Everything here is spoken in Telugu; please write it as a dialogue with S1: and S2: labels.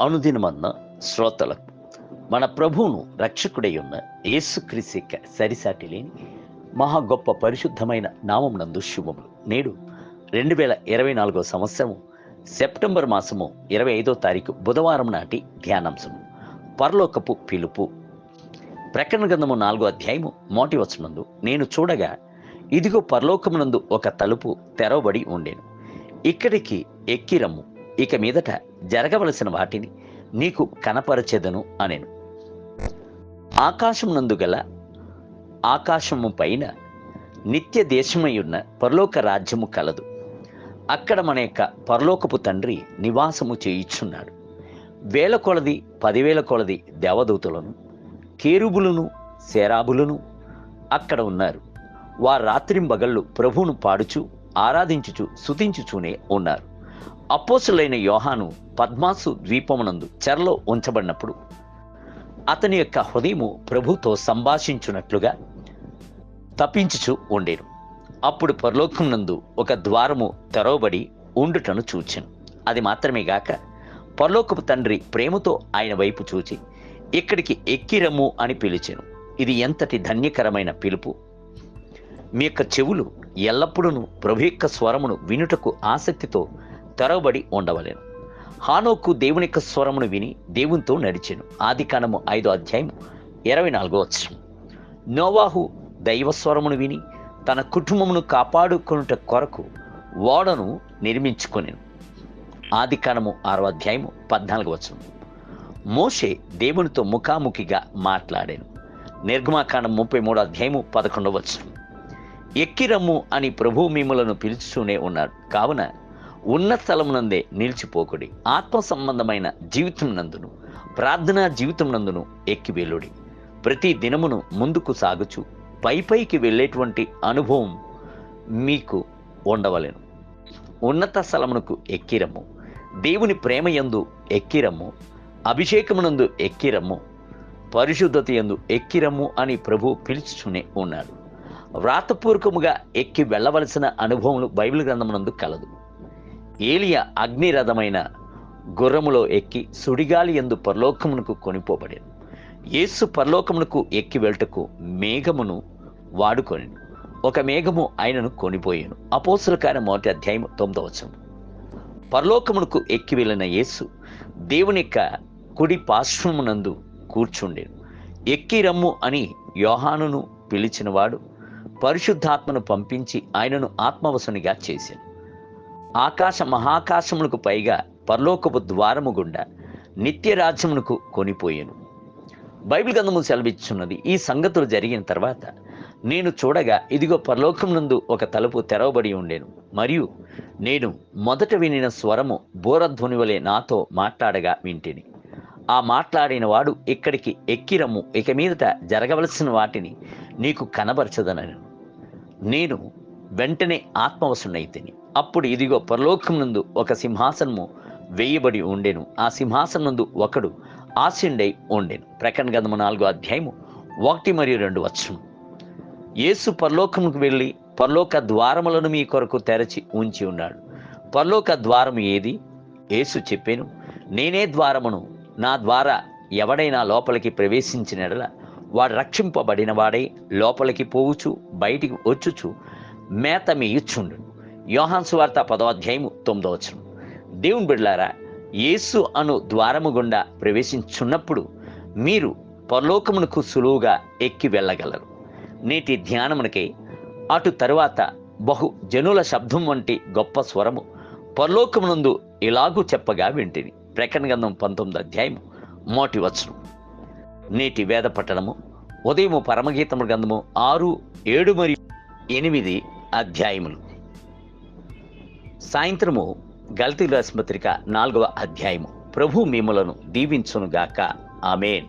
S1: అనుదినమన్న శ్రోతలకు మన ప్రభువును రక్షకుడై ఉన్న యేసుక్రీస్తు యొక్క సరిసాటి లేని మహా గొప్ప పరిశుద్ధమైన నామమునందు శుభములు. నేడు 2024 సంవత్సరము సెప్టెంబర్ మాసము 25వ తారీఖు బుధవారం నాటి ధ్యానాంశము పరలోకపు పిలుపు. ప్రకటన గ్రంథము 4వ అధ్యాయము మొదటి వచనమందు, నేను చూడగా ఇదిగో పరలోకమునందు ఒక తలుపు తెరవబడి ఉండెను. ఇక్కడికి ఎక్కిరమ్ము, ఇక మీదట జరగవలసిన వాటిని నీకు కనపరచెదను అనెను. ఆకాశమునందు గల ఆకాశము పైన నిత్య దేశమయ్యున్న పరలోక రాజ్యము కలదు. అక్కడ మన యొక్క పరలోకపు తండ్రి నివాసము చేయుచున్నాడు. 1000 కొలది 10,000 కొలది దేవదూతలను, కేరుబులను, శేరాబులను అక్కడ ఉన్నారు. వారు రాత్రింబగళ్ళు ప్రభువును పాడుచు ఆరాధించుచు స్తుతించుచూనే ఉన్నారు. అపోస్తులైన యోహాను పద్మాసు ద్వీపమునందు చెరలో ఉంచబడినప్పుడు అతని యొక్క హృదయము ప్రభుతో సంభాషించున్నట్లుగా తప్పించుచు ఉండేను. అప్పుడు పరలోకమునందు ఒక ద్వారము తెరవబడి ఉండుటను చూచెను. అది మాత్రమే గాక పరలోకపు తండ్రి ప్రేమతో ఆయన వైపు చూచి ఇక్కడికి ఎక్కిరమ్ము అని పిలిచెను. ఇది ఎంతటి ధన్యకరమైన పిలుపు! మీ యొక్క చెవులు ఎల్లప్పుడూ ప్రభు యొక్క స్వరమును వినుటకు ఆసక్తితో తెరవబడి ఉండవలెను. హానోకు దేవుని యొక్క స్వరమును విని దేవునితో నడిచెను. ఆదికాండము 5వ అధ్యాయము 24వ వచనం. నోవాహు దైవస్వరమును విని తన కుటుంబమును కాపాడుకొనుట కొరకు ఓడను నిర్మించుకొనెను. ఆదికాండము 6వ అధ్యాయము 14వ వచనం. మోషే దేవునితో ముఖాముఖిగా మాట్లాడాను. నిర్గమాకాండం 33వ అధ్యాయము 11వ వచనం. ఎక్కిరమ్ము అని ప్రభు మిమ్ములను పిలుచుతూనే ఉన్నాడు. కావున ఉన్నత స్థలమునందే నిలిచిపోకుడి. ఆత్మ సంబంధమైన జీవితం నందును, ప్రార్థనా జీవితం నందును ఎక్కి వెళ్ళుడి. ప్రతి దినమును ముందుకు సాగుచు పైకి వెళ్ళేటువంటి అనుభవం మీకు ఉండవలెను. ఉన్నత స్థలమునకు ఎక్కిరమ్ము, దేవుని ప్రేమ యందు ఎక్కిరమ్ము, అభిషేకమునందు ఎక్కిరమ్ము, పరిశుద్ధత యందు ఎక్కిరమ్ము అని ప్రభు పిలుచుతూనే ఉన్నాడు. వ్రాతపూర్వకముగా ఎక్కి వెళ్ళవలసిన అనుభవములు బైబిల్ గ్రంథమునందు కలదు. ఏలియా అగ్నిరథమైన గుర్రములో ఎక్కి సుడిగాలి యందు పరలోకమునకు కొనిపోబడెను. యేసు పరలోకమునకు ఎక్కి వెళ్ళటకు మేఘమును వాడుకొనెను. ఒక మేఘము ఆయనను కొనిపోయాను. అపోస్తలుల కార్యం 1వ అధ్యాయం 9వ వచనం. పరలోకమునకు ఎక్కి వెళ్ళిన యేసు దేవుని యొక్క కుడి పార్శ్వమునందు కూర్చుండెను. ఎక్కి రమ్ము అని యోహానును పిలిచినవాడు పరిశుద్ధాత్మను పంపించి ఆయనను ఆత్మవశునిగా చేశాను. ఆకాశ మహాకాశమునకు పైగా పరలోకపు ద్వారము గుండా నిత్య రాజ్యమునకు కొనిపోయాను. బైబిల్ గ్రంథము సెలవిచ్చున్నది, ఈ సంగతులు జరిగిన తర్వాత నేను చూడగా ఇదిగో పరలోకమునందు ఒక తలుపు తెరవబడి ఉండెను. మరియు నేను మొదట వినిన స్వరము బోరధ్వని వలె నాతో మాట్లాడగా వింటిని. ఆ మాట్లాడిన వాడు, ఇక్కడికి ఎక్కిరమ్ము, ఇక మీదట జరగవలసిన వాటిని నీకు కనబరచదనను. నేను వెంటనే ఆత్మవశునైతిని. అప్పుడు ఇదిగో పరలోకమునందు ఒక సింహాసనము వేయబడి ఉండెను. ఆ సింహాసనమునందు ఒకడు ఆసీనుడై ఉండెను. ప్రకటన గ్రంథము 4వ అధ్యాయము 1 మరియు 2 వచనం. యేసు పరలోకమునకు వెళ్ళి పరలోక ద్వారములను మీ కొరకు తెరచి ఉంచి ఉన్నాడు. పరలోక ద్వారము ఏది? యేసు చెప్పెను, నేనే ద్వారమును. నా ద్వారా ఎవడైనా లోపలికి ప్రవేశించిన యెడల వాడు రక్షింపబడిన వాడై లోపలికి పోవుచు బయటికి వచ్చుచు మేత మేయుచుండు. యోహాను సువార్త 10వ అధ్యాయము 9వ వచనం. దేవుని బిడ్డలారా, యేసు అను ద్వారము గుండా ప్రవేశించున్నప్పుడు మీరు పరలోకమునకు సులువుగా ఎక్కి వెళ్ళగలరు. నేటి ధ్యానమునకే అటు తరువాత బహు జనుల శబ్దం వంటి గొప్ప స్వరము పరలోకమునందు ఇలాగూ చెప్పగా వింటిని. ప్రకటన గ్రంథం 19వ అధ్యాయము 1వ వచనం. నేటి వేద పట్టణము ఉదయము పరమగీతము గ్రంథము 6, 7 మరియు 8 అధ్యాయములు. సాయంత్రము గలతీయుల రాసిన పత్రిక 4వ అధ్యాయము. ప్రభు మిమ్ములను దీవించునుగాక. ఆమేన్.